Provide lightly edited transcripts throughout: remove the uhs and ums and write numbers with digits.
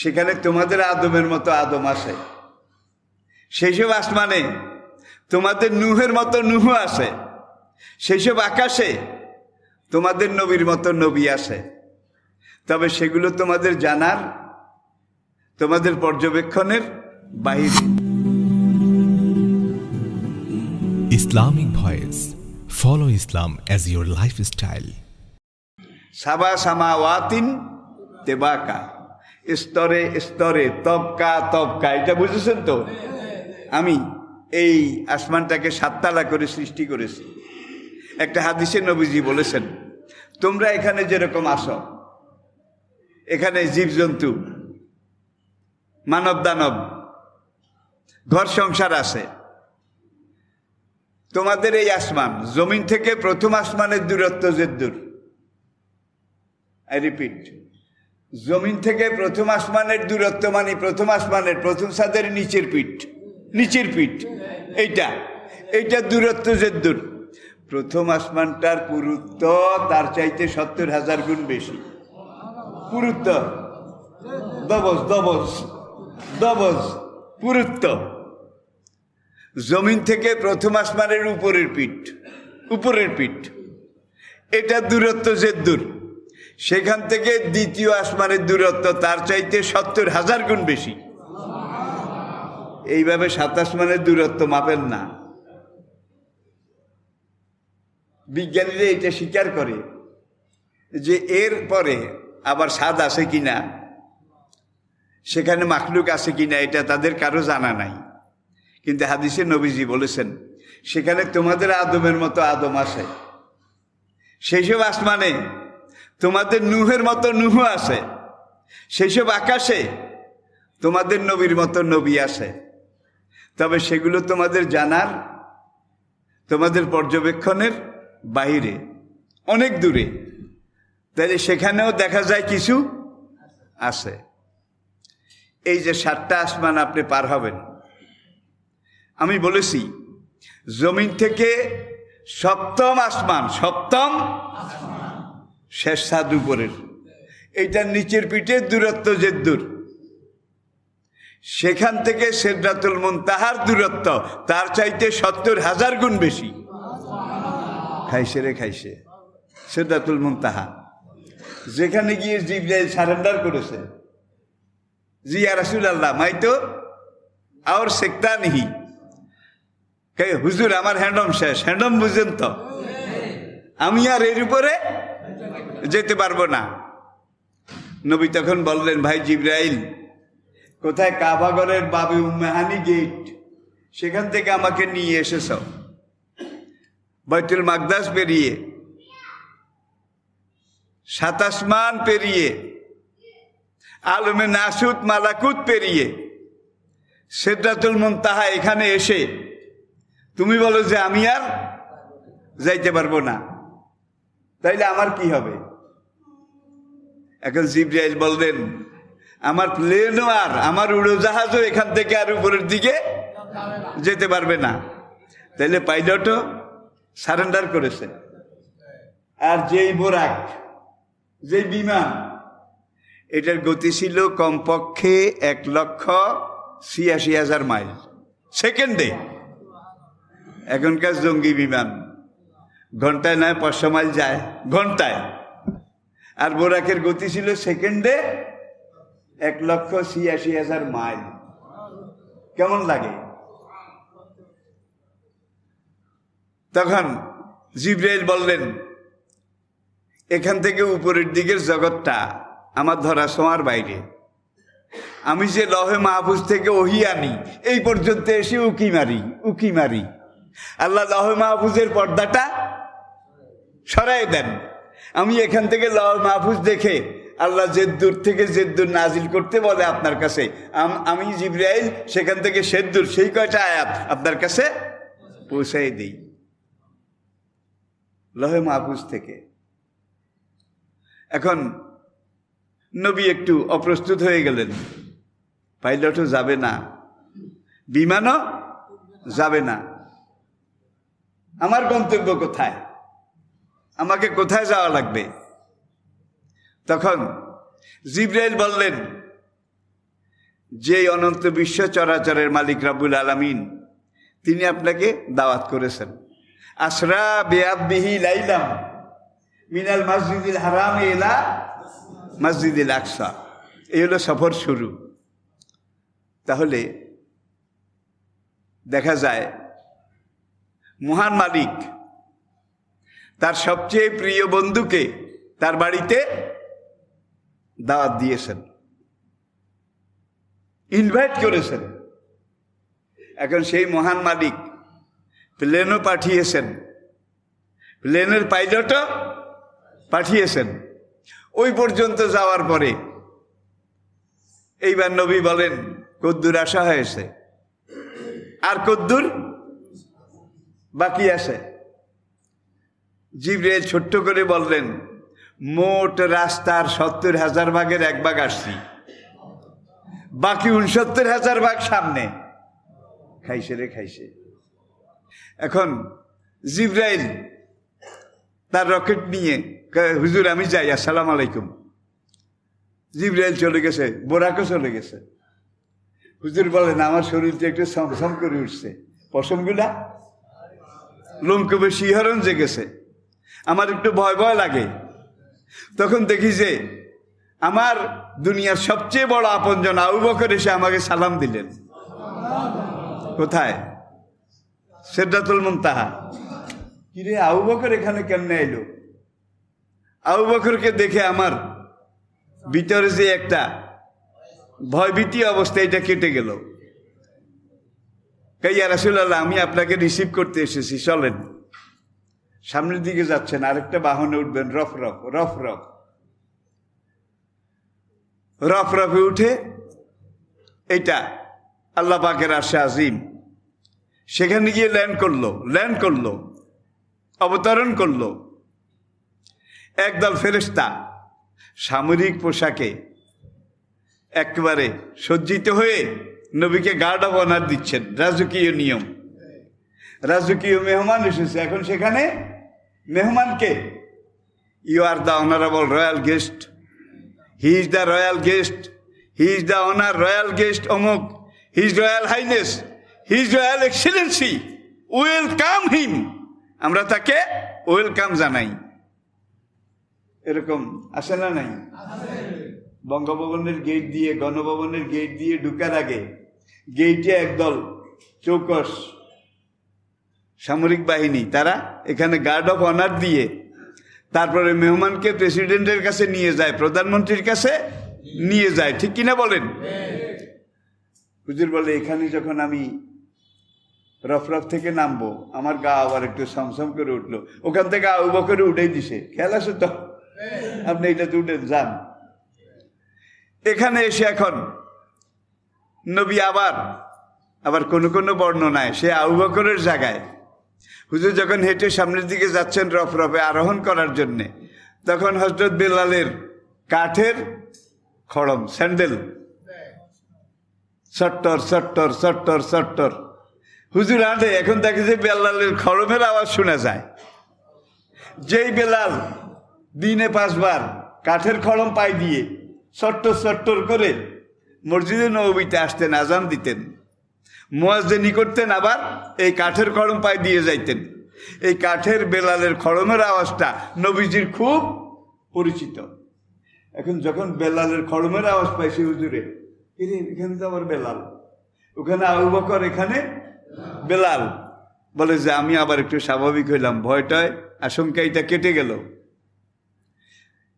সেখানে তোমাদের আদমের মতো আদম আসে। সেই সব আসমানে তোমাদের নূহের মতো নূহ আসে। সেই সব আকাশে তোমাদের নবীর মতো নবী আসে। তবে সেগুলো তোমাদের জানার, তোমাদের পর্যবেক্ষণের বাহিরে। Islamic Voice. Follow Islam as your lifestyle. সাবা সামাওয়াতিন তেবাকা, স্তরে স্তরে, তবকা তবকা। এটা বুঝেছেন তো? আমি এই আসমানটাকে 7 তালা করে সৃষ্টি করেছি। একটা হাদিসে নবীজি বলেছেন, তোমরা এখানে যেরকম আসো, এখানে জীবজন্তু, মানব দানব, ঘর সংসার আছে। তোমাদের এই আসমান, জমিন থেকে প্রথম আসমানের দূরত্ব যে দূর, আই রিপিট, জমিন থেকে প্রথম আসমানের দূরত্ব মানে প্রথম আসমানের প্রথম ছাদের নিচের পিঠ, এইটা দূরত্ব যে দূর। প্রথম আসমানটার পুরুত্ব তার চাইতে 70,000 গুণ বেশি। পুরুত্ব, দবজ পুরুত্ব। জমিন থেকে প্রথম আসমানের উপরের পিঠ, এটা দূরত্ব যে দূর। সেখান থেকে দ্বিতীয় আসমানের দূরত্ব তার চাইতে 70,000 গুণ বেশি। এইভাবে 7 আসমানের দূরত্ব মাপেন না। বিজ্ঞানীরা এটা স্বীকার করে যে এর পরে আবার স্বাদ আছে কিনা, সেখানে মাখলুক আছে কিনা, এটা তাদের কারো জানা নাই। কিন্তু হাদিসে নবীজি বলেছেন, সেখানে তোমাদের আদমের মতো আদম আসে। সেই সব আসমানে তোমাদের নূহের মতো নূহ আসে। সেই সব আকাশে তোমাদের নবীর মতো নবী আসে। তবে সেগুলো তোমাদের জানার, তোমাদের পর্যবেক্ষণের বাহিরে, অনেক দূরে। তাহলে সেখানেও দেখা যায় কিছু আছে। এই যে 7টা আসমান আপনি পার হবেন, আমি বলেছি জমিন থেকে সপ্তম আসমান, শেষ ছাদ উপরের, এইটার নিচের পিঠের দূরত্ব যে দূর, সেখান থেকে সিদরাতুল মুনতাহার দূরত্ব তার চাইতে 70,000 গুণ বেশি। খাইছে সিদরাতুল মুনতাহা, যেখানে গিয়ে জিবরাইল সারেন্ডার করেছে, জি ইয়া রাসূলুল্লাহ, মাই তো আর সেক্তা নিহি, হুজুর আমার হ্যান্ডম শেষ। হ্যান্ডম বুঝেন তো, আমি আর এর উপরে যেতে পারবো না। নবী তখন বললেন, ভাই জিবরাইল, কোথায়? কাবাগরের বাবি উম্মেহানি গেট, সেখান থেকে আমাকে নিয়ে এসেছ। বাইতুল মাকদাস পেরিয়ে, 7 আসমান পেরিয়ে, আলমে নাসুত মালাকুত পেরিয়ে, সিদরাতুল মুনতাহা এখানে এসে তুমি বলো যে আমি আর যাইতে পারবো না, তাইলে আমার কি হবে? এখন জিবরাইল বললেন, আমার প্লেনও আর আমার উড়োজাহাজও এখান থেকে আর উপরের দিকে যেতে পারবে না। তাইলে পাইলটও সারেন্ডার করেছে। আর যেই বোরাক, যেই বিমান, এটার গতি ছিল কমপক্ষে 1,86,000 মাইল সেকেন্ডে। এখনকার জঙ্গি বিমান ঘন্টায় নয় 500 মাইল যায় ঘন্টায়, আর বোরাকের গতি ছিল সেকেন্ডে 1,86,000 মাইল। কেমন লাগে? তখন জিবরাইল বললেন, এখান থেকে উপরের দিকের জগৎটা আমার ধরা ছোঁয়ার বাইরে। আমি যে লহে মাহফুজ থেকে ওহী আনি, এই পর্যন্ত এসে উকি মারি। আল্লাহ লহে মাহফুজের পর্দাটা সরাই দেন। আমি এখান থেকে লহে মাহফুজ দেখে আল্লাহ যে দূর থেকে যে দূর নাজিল করতে বলে আপনার কাছে, আমি জিবরাইল সেখান থেকে সে দূর সেই কয়টা আয়াত আপনার কাছে পৌঁছাই দিই লহে মাহফুজ থেকে। এখন নবী একটু অপ্রস্তুত হয়ে গেলেন। পাইলটও যাবে না, বিমানও যাবে না। আমার গন্তব্য কোথায়? আমাকে কোথায় যাওয়া লাগবে? তখন জিবরাইল বললেন, যেই অনন্ত বিশ্ব চরাচরের মালিক রব্বুল আলামিন তিনি আপনাকে দাওয়াত করেছেন। আসরা বিআবদিহি লাইলাম মিনাল মসজিদিল হারাম ইলা মসজিদিল আকসা, এই হলো সফর শুরু। তাহলে দেখা যায় মহান মালিক তার সবচেয়ে প্রিয় বন্ধুকে তার বাড়িতে দাওয়াত দিয়েছেন, ইনভাইট করেছেন। এখন সেই মহান মালিক প্লেনও পাঠিয়েছেন, প্লেনের পাইলটও পাঠিয়েছেন। ওই পর্যন্ত যাওয়ার পরে এইবার নবী বলেন কদ্দুর আসা হয়েছে, আর কদ্দুর বাকি আছে। জিবরাইল ছোট্ট করে বললেন, মোট রাস্তার 70,000 ভাগের 1 ভাগ আসছি, বাকি 69,000 ভাগ সামনে। খাইছে রে খাইছে। এখন জিবরাইল তার রকেট নিয়ে হুজুর আমি যাই, আসসালামু আলাইকুম। জিবরাইল চলে গেছে, বোরাকও চলে গেছে। হুজুর বলেন আমার শরীরটা একটু সমসম করে উঠছে, পশমগুলা লোমকূপে শিহরণ জেগেছে, আমার একটু ভয় ভয় লাগে। তখন দেখি যে আমার দুনিয়ার সবচেয়ে বড় আপনজন আবু বকর এসে আমাকে সালাম দিলেন। কোথায়? সিদরাতুল মুনতাহা। কিরে আবু বকর এখানে কেমনে এলো? আবু বকরকে দেখে আমার ভিতরে যে একটা ভয়ভীতি অবস্থা এটা কেটে গেল। ইয়া রাসূলুল্লাহ, আমি আপনাকে রিসিভ করতে এসেছি, চলেন। সামনের দিকে যাচ্ছেন, আরেকটা বাহনে উঠবেন, রফ রফ রফ রফ রফ রফে উঠে এইটা আল্লাহ পাকের আরশে আজিম, সেখানে গিয়ে ল্যান্ড করলো, অবতরণ করলো। একদল ফেরেশতা সামরিক পোশাকে একেবারে সজ্জিত হয়ে নবীকে গার্ড অব অনার দিচ্ছেন। রাজকীয় নিয়ম, রাজকীয় মেহমান এসেছে। এখন সেখানে মেহমানকে, you are the honourable royal guest, he is the royal guest, he is the honour royal guest অমুক, his royal highness, his royal excellency, welcome him. আমরা তাকে ওয়েলকাম জানাই। এরকম আসে না নাই? বঙ্গভবনের গেট দিয়ে, গণভবনের গেট দিয়ে ঢুকার আগে গেইটে একদল চৌকস সামরিক বাহিনী, তারা এখানে গার্ড অফ অনার দিয়ে তারপরে মেহমানকে প্রেসিডেন্টের কাছে নিয়ে যায়, প্রধানমন্ত্রীর কাছে নিয়ে যায়। ঠিক কিনা বলেন? হুজুর বলে এখানে যখন আমি রফরফ থেকে নামবো আমার গা আবার একটু সমসম করে উঠলো। ওখান থেকে আবু বকরে উঠেই দিছে, খেয়াল আছে তো? আপনি এটাতে উঠে যান। এখানে এসে এখন নবী আবার কোনো বর্ণনায় সে আবু বকরের জায়গায়, হুজুর যখন হেঁটে সামনের দিকে যাচ্ছেন রফরফে আরোহণ করার জন্যে, তখন হযরত বেলালের কাঠের খড়ম, স্যান্ডেল চট্টর চট্টর চট্টর চট্টর হুজুর হাঁটে। এখন দেখে যে বেলালের খড়মের আওয়াজ শোনা যায়। যেই বেলাল দিনে 5 বার কাঠের খড়ম পাই দিয়ে চট্টর চট্টর করে মসজিদে নববীতে আসতেন, আজান দিতেন, মুয়াজ্জিনি করতেন, আবার এই কাঠের খড়ম পাই দিয়ে যাইতেন। এই কাঠের বেলালের খড়মের আওয়াজটা নবীজির খুব পরিচিত। এখন যখন বেলালের খড়মের আওয়াজ পাইছে হুজুরে, এখানে তো আবার বেলাল, ওখানে আবু বকর, এখানে বেলাল। বলে যে আমি আবার একটু স্বাভাবিক হইলাম, ভয়টায় আশঙ্কা এটা কেটে গেল।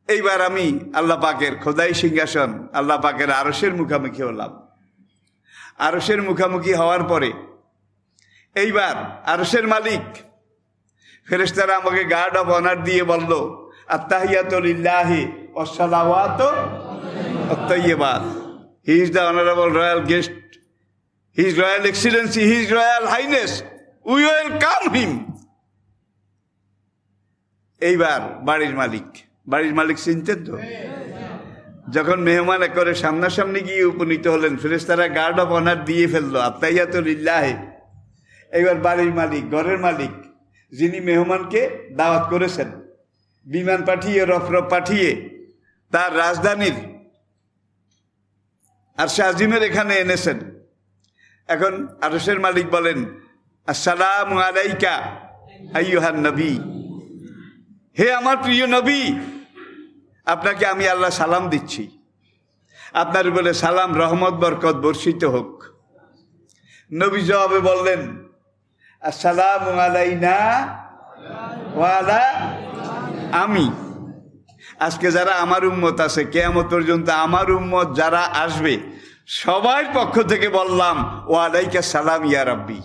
এইবার আমি আল্লাহ পাকের খোদাই সিংহাসন, আল্লাহ পাকের আরশের মুখামুখি হলাম। আরশের মুখামুখি হওয়ার পরে এইবার আরশের মালিক ফেরেশতারা আমাকে গার্ড অফ অনার দিয়ে বলল, আত্তাহিয়াতু লিল্লাহি ওয়াস সালাওয়াতু আত-তাইয়্যিবাত, he is the honourable royal guest, his royal excellency, his royal highness, we welcome him. এইবার বাড়ির মালিক চিনতেন তো? যখন মেহমান করে সামনাসামনি গিয়ে উপনীত হলেন, ফেরেশতারা গার্ড অফ অনার দিয়ে ফেললো, আত্তাহিয়াতু লিল্লাহি। এইবার বাড়ির মালিক, ঘরের মালিক, যিনি মেহমানকে দাওয়াত করেছেন, বিমান পাঠিয়ে, রফরফ পাঠিয়ে তার রাজধানীর আরশে আজিমের এখানে এনেছেন। এখন আরশের মালিক বলেন, আসসালামু আলাইকা আইয়ুহান নবী, হে আমার প্রিয় নবী, আপনাকে আমি আল্লাহ সালাম দিচ্ছি, আপনার উপরে সালাম রহমত বরকত বর্ষিত হোক। নবী জবাবে বললেন, আসসালামু আলাইনা ওয়া আলা, আমি আজকে যারা আমার উম্মত আছে কিয়ামত পর্যন্ত আমার উম্মত যারা আসবে সবার পক্ষ থেকে বললাম, ওয়া আলাইকা সালাম ইয়া রাব্বি,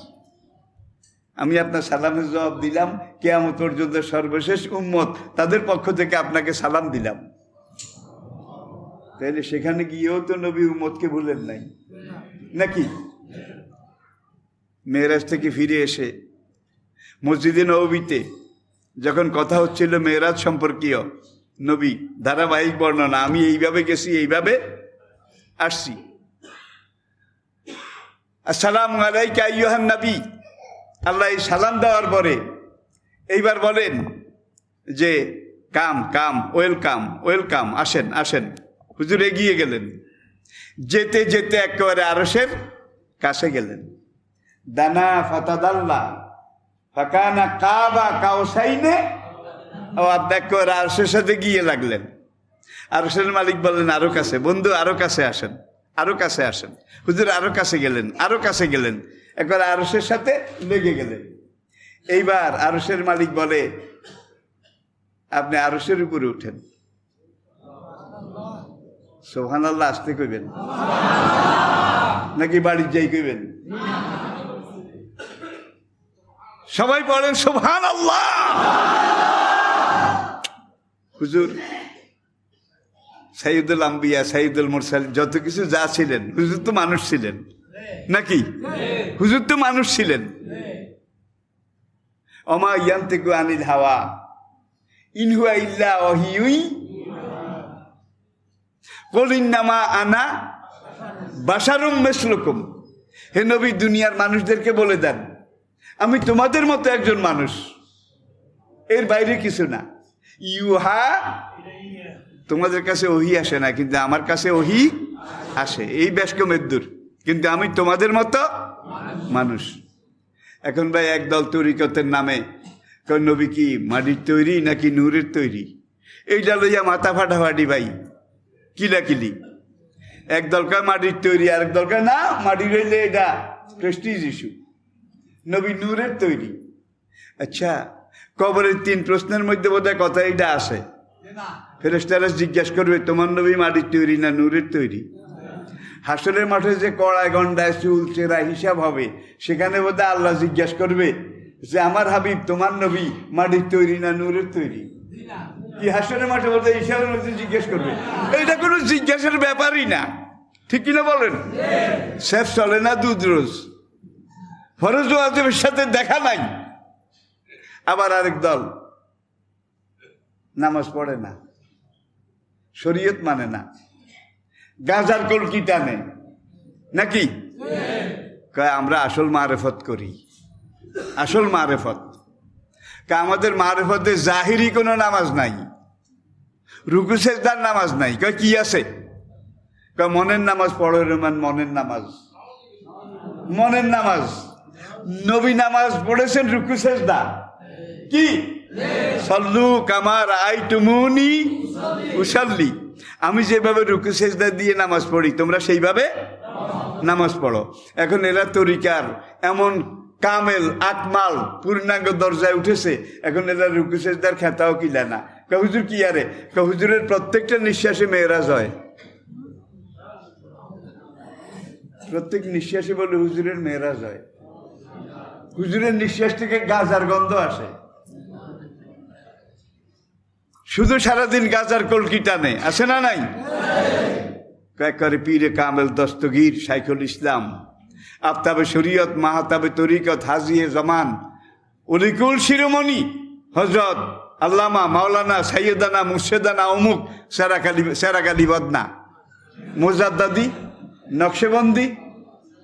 আমি আপনার সালামের জবাব দিলাম, কিয়ামত পর্যন্ত সর্বশেষ উম্মত তাদের পক্ষ থেকে আপনাকে সালাম দিলাম। তাহলে সেখানে গিয়েও তো নবী উম্মতকে ভুলেন নাই নাকি? মেরাজ থেকে ফিরে এসে মসজিদে নববীতে যখন কথা হচ্ছিল মেরাজ সম্পর্কীয়, নবী ধারাবাহিক বর্ণনা, আমি এইভাবে গেছি, এইভাবে আসছি। আসসালামু আলাইকা আইয়ুহান নবী, আল্লাহ এই সালাম দেওয়ার পরে এইবার বলেন যে কাম কাম, ওয়েলকাম ওয়েলকাম, আসেন আসেন। হুজুর এগিয়ে গেলেন, যেতে যেতে একেবারে আরশের কাছে গেলেন। দানা ফাতাদাল্লা ফাকানা কাবা কাউসাইনে, ও আপনি একেবারে আরশের সাথে গিয়ে লাগলেন। আরশের মালিক বললেন, আরো কাছে বন্ধু, আরো কাছে আসেন, আরো কাছে আসেন। হুজুর আরো কাছে গেলেন, আরো কাছে গেলেন, একবার আরশের সাথে লেগে গেলেন। এইবার আরশের মালিক বলে, আপনি আরশের উপরে উঠেন। সুবহানাল্লাহ আসতে কইবেন নাকি বাড়ির যাই কইবেন? সবাই বলেন সুবহানাল্লাহ। হুজুর সাইয়্যিদুল আম্বিয়া, সাইয়্যিদুল মুরসালিন, যত কিছু যা ছিলেন, হুজুর তো মানুষ ছিলেন নাকি? হুজুর তো মানুষ ছিলেন। ওমা ইয়ান্তিকু আনিল হাওয়া ইন হুয়া ইল্লা ওয়াহিয়ুই কুল ইন্নামা আনা বাশারুম মিসলুকুম, হে নবী দুনিয়ার মানুষদেরকে বলে দেন, আমি তোমাদের মতো একজন মানুষ, এর বাইরে কিছু না। ইউহা, তোমাদের কাছে ওহি আসে না, কিন্তু আমার কাছে ওহি আসে, এই বেশকমের দূর, কিন্তু আমি তোমাদের মতো মানুষ। এখন ভাই একদল তরিকতের নামে নবী কি মাটির তৈরি নাকি নূরের তৈরি, এইটা লইয়া মাথা ফাটাফাটি ভাই, কিলাকিলি। একদল কয় মাটির তৈরি, আরেক দল কয় না মাটি রইলে এটা প্রেস্টিজ ইস্যু, নবী নূরের তৈরি। আচ্ছা, কবরের 3 প্রশ্নের মধ্যে বোধহয় কথা এইটা আসে। ফেরেশতারা জিজ্ঞাসা করবে, তোমার নবী মাটির তৈরি না নূরের তৈরি? হাসরের মাঠে যে কড়ায় গন্ডায় চুল চেরা হিসাব হবে, সেখানে বোধহয় আল্লাহ জিজ্ঞাসা করবে যে আমার হাবিব তোমার নবী মাটির তৈরি না নূরের তৈরি? কি হাসরের মাঠে বোধহয় হিসাবের মধ্যে জিজ্ঞেস করবে? এইটা কোনো জিজ্ঞাসার ব্যাপারই না, ঠিক কিনা বলেন? শেফ চলে না দুধ রোজ, ফরজ ওয়াজিবের সাথে দেখা নাই। আবার আরেক দল নামাজ পড়ে না, শরীয়ত মানে না, গাজার কলকি টানে নাকি? কয় আমরা আসল মারেফত করি, আসল মারেফত। আমাদের মারেফতে জাহিরি কোনো নামাজ নাই, রুকু সেজদার নামাজ নাই। কয় কি আছে? কয় মনের নামাজ পড়ো রহমান, মনের নামাজ, মনের নামাজ। নবী নামাজ পড়েছেন রুকু সেজদা কি? সল্লু কামা রাআইতুমুনি উসাল্লি, আমি যেভাবে রুকু সেজদা দিয়ে নামাজ পড়ি তোমরা সেইভাবে নামাজ পড়ো। এখন এরা তরিকার এমন কামেল আকমাল পূর্ণাঙ্গ দরজায় উঠেছে, এখন এরা রুকু সেজদার খেতাও কিলা না। হুজুর কি আরে? হুজুরের প্রত্যেকটা নিঃশ্বাসে মেয়েরাজ হয়, প্রত্যেক নিঃশ্বাসে বলে হুজুরের মেয়েরাজ হয়। হুজুরের নিঃশ্বাস থেকে গাজার গন্ধ আসে, শুধু সারাদিন গাজার কলকি টানে, আসে না নাই? করে পীরে কামেল দস্তগীর শাইখুল ইসলাম, আফতাবে শরীয়ত, মাহাতাবে তরিকত, হাজিয়ে জমান, অলিকুল শিরোমণি হজরত আল্লামা মাওলানা সাইয়েদানা মুর্শেদানা অমুক সেরাকালি বদনা, মোজাদ্দাদি, নকশেবন্দি,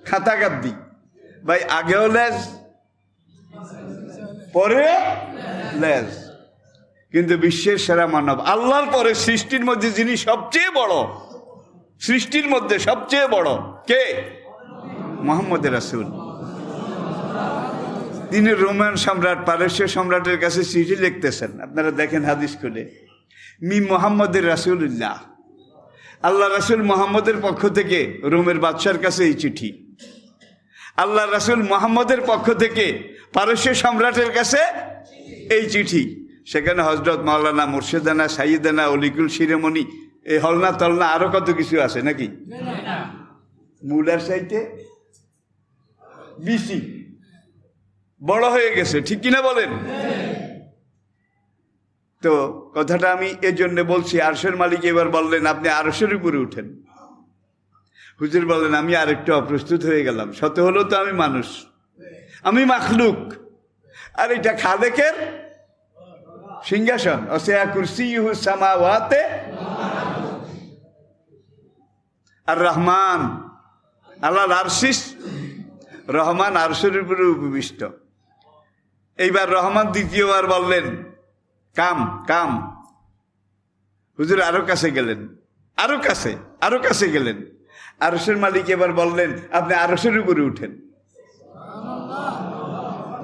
খাতাগাদ্দি। ভাই আগেও লেজ পরে লেজ, কিন্তু বিশ্বের সেরা মানব, আল্লাহর পরে সৃষ্টির মধ্যে যিনি সবচেয়ে বড়, সৃষ্টির মধ্যে সবচেয়ে বড় কে? মুহাম্মদ রাসূল। তিনি রোমান সম্রাট, পারস্য সম্রাটের কাছে চিঠি লিখতেছেন। আপনারা দেখেন হাদিস খুলে, মি মুহাম্মদের রাসূলুল্লাহ, আল্লাহ রাসূল মুহাম্মদের পক্ষ থেকে রোমের বাদশার কাছে এই চিঠি। আল্লাহ রাসূল মুহাম্মদের পক্ষ থেকে পারস্য সম্রাটের কাছে এই চিঠি। সেখানে হযরত মাওলানা মুর্শিদানা সাইয়েদানা অলিকুল শিরোমণি, এই হলনা তলনা আরো কত কিছু আছে নাকি? মূলার সাইতে বিসি বড় হয়ে গেছে, ঠিক কিনা বলেন? তো কথাটা আমি এর জন্য বলছি, আরশের মালিক এবার বললেন আপনি আরশের উপরে উঠেন। হুজুর বললেন আমি আরেকটু অপ্রস্তুত হয়ে গেলাম, শত হলো তো আমি মানুষ, আমি মাখলুক, আর এটা খালেকের সিংহাসন। অসিয়া কুরসিয়ুহু সামাওয়াতে আর রহমান আলাল আরশিস, রহমান আরশের উপরে উপবিষ্ট। এইবার রহমান দ্বিতীয়বার বললেন কাম কাম। হুজুর আরো কাছে গেলেন, আরো কাছে, আরো কাছে গেলেন। আরশের মালিক এবার বললেন আপনি আরশের উপরে উঠেন।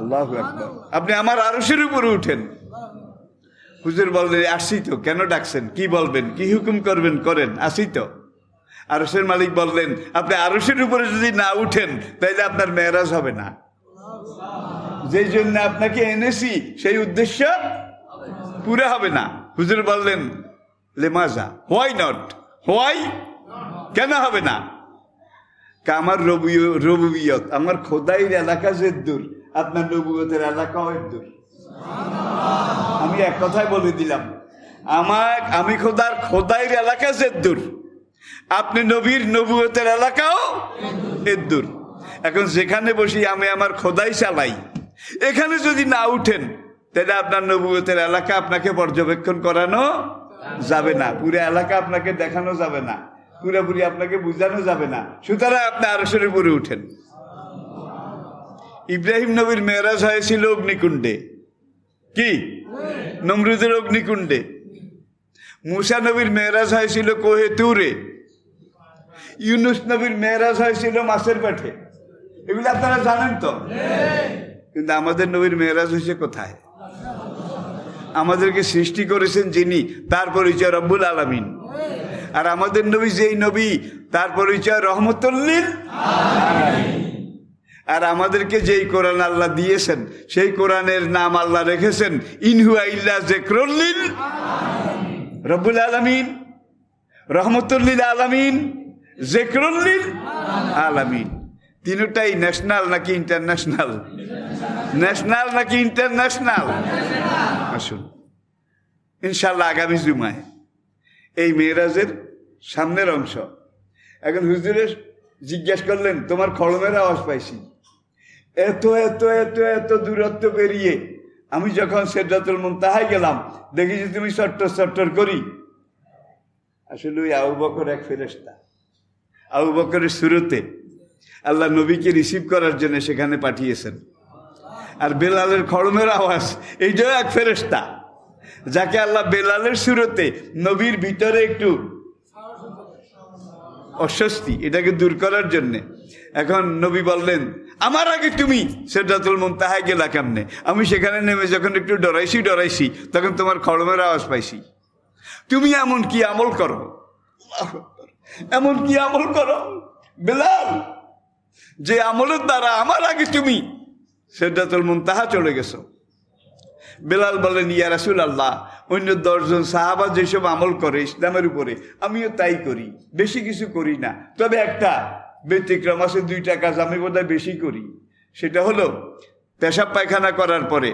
আল্লাহু আকবার, আপনি আমার আরশের উপরে উঠেন। হুজুর বললেন আসি তো, কেন ডাকছেন, কি বলবেন, কি হুকুম করবেন করেন, আসি তো। আরশের মালিক বললেন আপনি আরশের উপরে যদি না উঠেন তাহলে আপনার মেরাজ হবে না, যেই জন্য আপনাকে এনেছি সেই উদ্দেশ্য পুরো হবে না। হুজুর বললেন লেমাজা, হোয়াই নট, হোয়াই, কেন হবে না? আমার রবুবিয়ত, আমার খোদাইর এলাকা যে দূর, আপনার নবুয়তের এলাকাও দূর। আমি এক কথায় বলে দিলাম, আমি খোদাইর এলাকা যে দূর, আপনি নবীর নবুয়তের এলাকাও এর দূর। এখন যেখানে বসি আমি আমার খোদাই চালাই, এখানে যদি না উঠেন তাহলে আপনার নবুয়তের এলাকা আপনাকে পর্যবেক্ষণ করানো যাবে না, পুরো এলাকা আপনাকে দেখানো যাবে না, পুরোপুরি আপনাকে বুঝানো যাবে না। সুতরাং আপনি আরশের উপরে উঠেন। ইব্রাহিম নবীর মেরাজ হয়েছিল অগ্নিকুণ্ডে, কি নমরুদের অগ্নিকুণ্ডে। মুসা নবীর মেরাজ হয়েছিল কোহে তুরে। ইউনুস নবীর মেরাজ হয়েছিল মাছের পেটে। এগুলো আপনারা জানেন তো। কিন্তু আমাদের নবীর মেরাজ হয়েছে কোথায়? আমাদেরকে সৃষ্টি করেছেন যিনি, তার পরিচয় রব্বুল আলামিন। আর আমাদের নবী যেই নবী, তার পরিচয় রহমতুল লিল আলামিন। আর আমাদেরকে যেই কোরআন আল্লাহ দিয়েছেন সেই কোরআনের নাম আল্লাহ রেখেছেন ইনহুয়া ইল্লা যিকরুল লিল রব্বুল আলামিন, রহমতুল লিল আলামিন, যিকরুল লিল আলামিন। তিনটাই ন্যাশনাল নাকি ইন্টারন্যাশনাল? ন্যাশনাল নাকি ইন্টারন্যাশনাল? আসুন ইনশাআল্লাহ আগামী জুমায় এই মেরাজের সামনের অংশ। এখন হুজুরে জিজ্ঞাসা করলেন তোমার খড়মের আওয়াজ পাইছি, এত এত এত এত দূরত্ব পেরিয়ে আমি যখন সিদরাতুল মুনতাহায় গেলাম দেখি যে তুমি চট্টর চট্টর করি। আসলে ওই আবু বকর এক ফেরেশতা, আবু বকরের সুরতে আল্লাহ নবীকে রিসিভ করার জন্য সেখানে পাঠিয়েছেন। আর বেলালের খড়মের আওয়াজ এইটাও এক ফেরেশতা, যাকে আল্লাহ বেলালের সুরতে নবীর ভিতরে একটু অস্বস্তি, এটাকে দূর করার জন্য। এখন নবী বললেন আমার আগে তুমি সিদরাতুল মুনতাহায় গেলা কেমনে? আমি সেখানে নেমে যখন একটু ডরাইছি তখন তোমার খড়মের আওয়াজ পাইছি। তুমি এমন কি আমল করো, এমন কি আমল করো বেলাল, যে আমলের দ্বারা আমার আগে তুমি সিদরাতুল মুনতাহা চলে গেছো? বেলাল বলেন ইয়া রাসূলুল্লাহ, অন্য 10 জন সাহাবা যেসব আমল করে ইসলামের উপরে আমিও তাই করি, বেশি কিছু করি না। তবে একটা ব্যতিক্রম আছে, 2টা কাজ আমি বোধহয় বেশি করি। সেটা হলো পেশাব পায়খানা করার পরে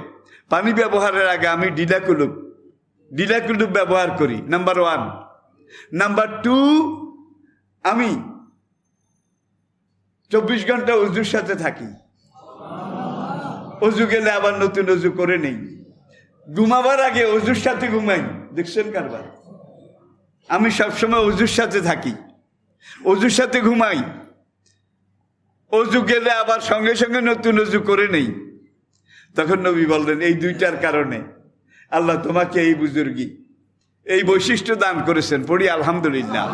পানি ব্যবহারের আগে আমি ডিলাকুলুপ ব্যবহার করি, নাম্বার 1। নাম্বার 2, আমি 24 ঘন্টা অজুর সাথে থাকি, অজু গেলে আবার নতুন অজু করে নেই। ঘুমাবার আগে অজুর সাথে ঘুমাই, দেখছেন কারবার? আমি সবসময় অজুর সাথে থাকি, অজুর সাথে ঘুমাই, অজু গেলে আবার সঙ্গে সঙ্গে নতুন অজু করে নেই। তখন নবী বললেন এই 2টার কারণে আল্লাহ তোমাকে এই বুজুর্গি, এই বৈশিষ্ট্য দান করেছেন। পড়ি আলহামদুলিল্লাহ।